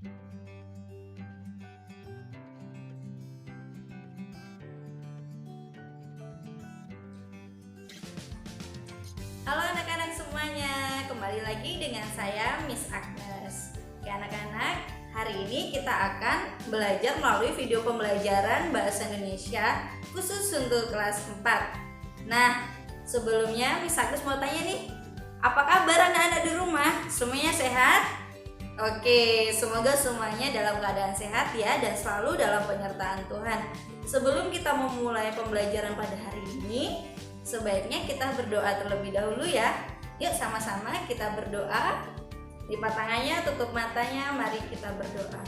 Halo anak-anak semuanya, kembali lagi dengan saya Miss Agnes. Oke anak-anak, hari ini kita akan belajar melalui video pembelajaran Bahasa Indonesia khusus untuk kelas 4. Nah, sebelumnya Miss Agnes mau tanya nih, apa kabar anak-anak di rumah? Semuanya sehat? Oke, semoga semuanya dalam keadaan sehat ya dan selalu dalam penyertaan Tuhan. Sebelum kita memulai pembelajaran pada hari ini, sebaiknya kita berdoa terlebih dahulu ya. Yuk sama-sama kita berdoa. Lipat tangannya, tutup matanya, mari kita berdoa.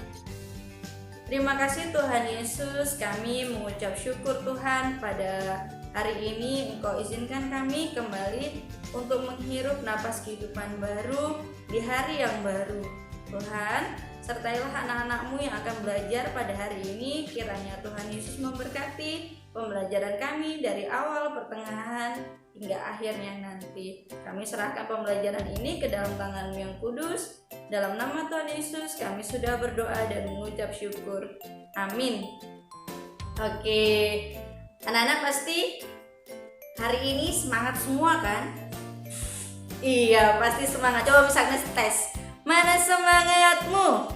Terima kasih Tuhan Yesus, kami mengucap syukur Tuhan pada hari ini Engkau izinkan kami kembali untuk menghirup napas kehidupan baru di hari yang baru. Tuhan, sertailah anak-anak-Mu yang akan belajar pada hari ini. Kiranya Tuhan Yesus memberkati pembelajaran kami dari awal, pertengahan, hingga akhirnya nanti. Kami serahkan pembelajaran ini ke dalam tangan-Mu yang kudus. Dalam nama Tuhan Yesus kami sudah berdoa dan mengucap syukur. Amin. Oke, anak-anak pasti hari ini semangat semua kan? Iya, pasti semangat. Coba misalnya tes. Mana semangatmu?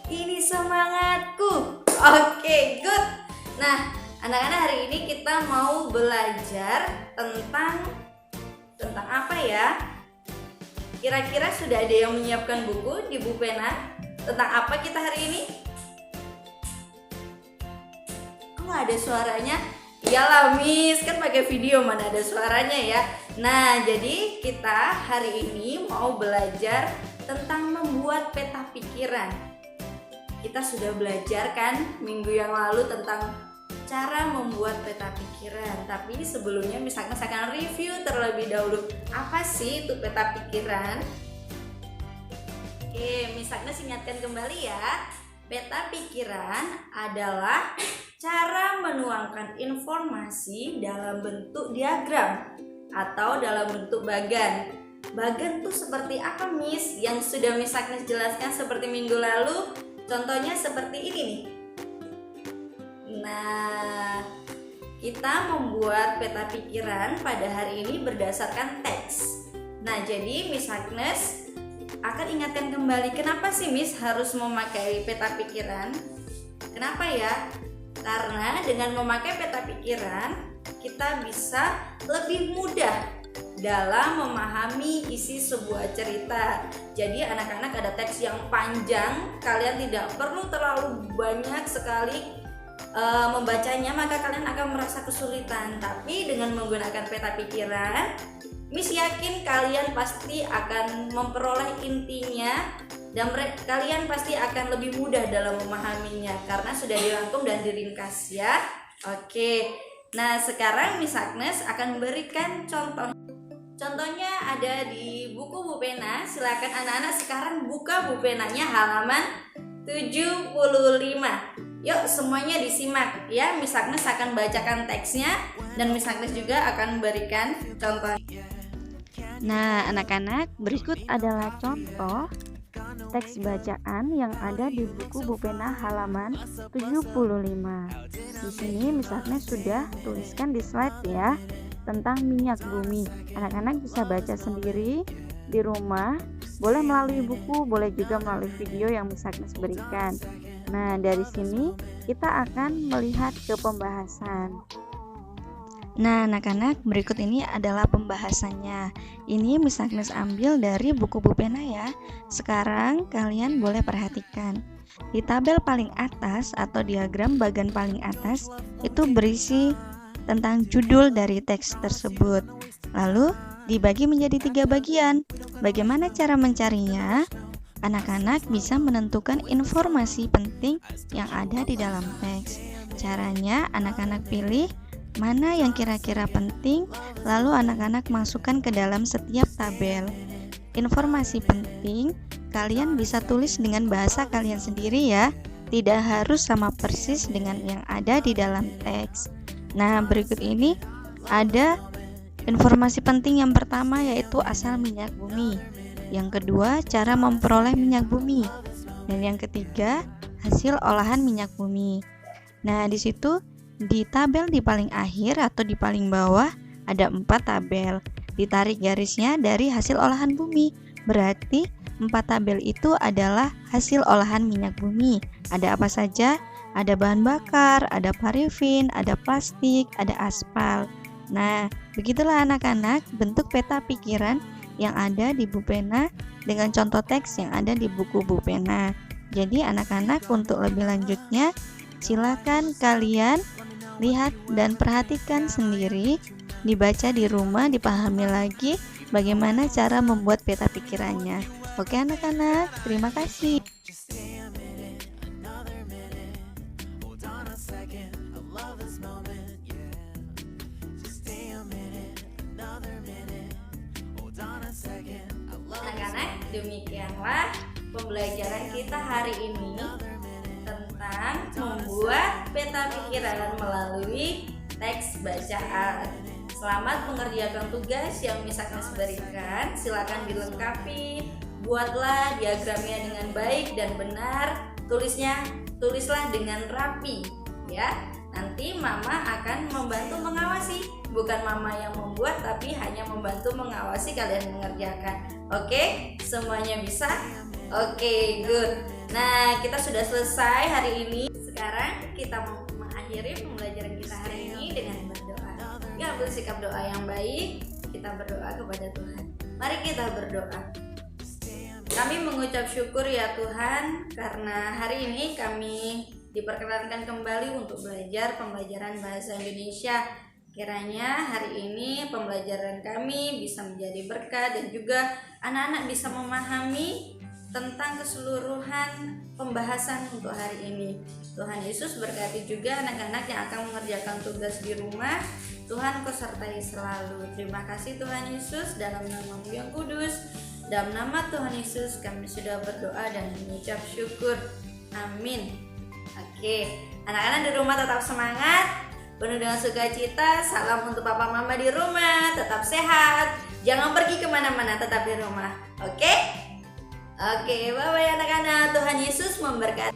Ini semangatku. Oke, good. Nah, anak-anak hari ini kita mau belajar tentang apa ya? Kira-kira sudah ada yang menyiapkan buku di Bu Pena? Tentang apa kita hari ini? Kok nggak ada suaranya? Iyalah Miss, kan pakai video mana ada suaranya ya. Nah, jadi kita hari ini mau belajar tentang membuat peta pikiran. Kita sudah belajar kan minggu yang lalu tentang cara membuat peta pikiran. Tapi sebelumnya misalkan saya akan review terlebih dahulu. Apa sih itu peta pikiran? Oke, misalnya ingatkan kembali ya. Peta pikiran adalah cara menuangkan informasi dalam bentuk diagram atau dalam bentuk bagan. Bagan tuh seperti apa Miss? Yang sudah Miss Agnes jelaskan seperti minggu lalu. Contohnya seperti ini nih. Nah, kita membuat peta pikiran pada hari ini berdasarkan teks. Nah, jadi Miss Agnes akan ingatkan kembali, kenapa sih Miss harus memakai peta pikiran? Kenapa ya? Karena dengan memakai peta pikiran, kita bisa lebih mudah dalam memahami isi sebuah cerita. Jadi anak-anak ada teks yang panjang, kalian tidak perlu terlalu banyak sekali membacanya, maka kalian akan merasa kesulitan. Tapi dengan menggunakan peta pikiran, Miss yakin kalian pasti akan memperoleh intinya dan kalian pasti akan lebih mudah dalam memahaminya karena sudah dirangkum dan diringkas ya. Oke, nah sekarang Miss Agnes akan memberikan contoh. Contohnya ada di buku Bu Pena. Silakan anak-anak sekarang buka Bu Penanya halaman 75. Yuk semuanya disimak ya. Miss Agnes akan bacakan teksnya dan Miss Agnes juga akan memberikan contoh. Nah, anak-anak, berikut adalah contoh teks bacaan yang ada di buku Bu Pena halaman 75. Di sini Miss Agnes sudah tuliskan di slide ya tentang minyak bumi. Anak-anak bisa baca sendiri di rumah, boleh melalui buku, boleh juga melalui video yang Miss Agnes berikan. Nah, dari sini kita akan melihat ke pembahasan. Nah, anak-anak, berikut ini adalah pembahasannya. Ini Miss Agnes ambil dari buku Bu Pena ya. Sekarang kalian boleh perhatikan. Di tabel paling atas atau diagram bagian paling atas itu berisi tentang judul dari teks tersebut. Lalu dibagi menjadi 3 bagian. Bagaimana cara mencarinya? Anak-anak bisa menentukan informasi penting yang ada di dalam teks. Caranya anak-anak pilih mana yang kira-kira penting, lalu anak-anak masukkan ke dalam setiap tabel. Informasi penting kalian bisa tulis dengan bahasa kalian sendiri ya. Tidak harus sama persis dengan yang ada di dalam teks. Nah, berikut ini ada informasi penting yang pertama yaitu asal minyak bumi. Yang kedua, cara memperoleh minyak bumi. Dan yang ketiga, hasil olahan minyak bumi. Nah, di situ di tabel di paling akhir atau di paling bawah ada 4 tabel. Ditarik garisnya dari hasil olahan bumi. Berarti 4 tabel itu adalah hasil olahan minyak bumi. Ada apa saja? Ada bahan bakar, ada parafin, ada plastik, ada aspal. Nah, begitulah anak-anak bentuk peta pikiran yang ada di Bupena dengan contoh teks yang ada di buku Bupena. Jadi anak-anak untuk lebih lanjutnya silakan kalian lihat dan perhatikan sendiri, dibaca di rumah, dipahami lagi bagaimana cara membuat peta pikirannya. Oke anak-anak, terima kasih. Anak-anak, demikianlah pembelajaran kita hari ini tentang membuat peta pikiran melalui teks bacaan. Selamat mengerjakan tugas yang Miss Agnes berikan. Silakan dilengkapi. Buatlah diagramnya dengan baik dan benar. Tulislah dengan rapi, ya. Nanti Mama akan membantu mengawasi. Bukan Mama yang membuat, tapi hanya membantu mengawasi kalian mengerjakan. Oke, semuanya bisa? Oke, good. Nah, kita sudah selesai hari ini. Sekarang kita mengakhiri pembelajaran kita hari ini dengan berdoa. Ambil sikap doa yang baik. Kita berdoa kepada Tuhan. Mari kita berdoa. Kami mengucap syukur ya Tuhan, karena hari ini kami diperkenankan kembali untuk belajar pembelajaran bahasa Indonesia. Kiranya hari ini pembelajaran kami bisa menjadi berkat dan juga anak-anak bisa memahami tentang keseluruhan pembahasan untuk hari ini. Tuhan Yesus berkati juga anak-anak yang akan mengerjakan tugas di rumah. Tuhan Kau sertai selalu. Terima kasih Tuhan Yesus, dalam nama-Mu yang kudus. Dalam nama Tuhan Yesus kami sudah berdoa dan mengucap syukur. Amin. Oke, anak-anak di rumah tetap semangat, penuh dengan sukacita. Salam untuk papa mama di rumah, tetap sehat. Jangan pergi kemana-mana, tetap di rumah. Oke, bye-bye anak-anak. Tuhan Yesus memberkati.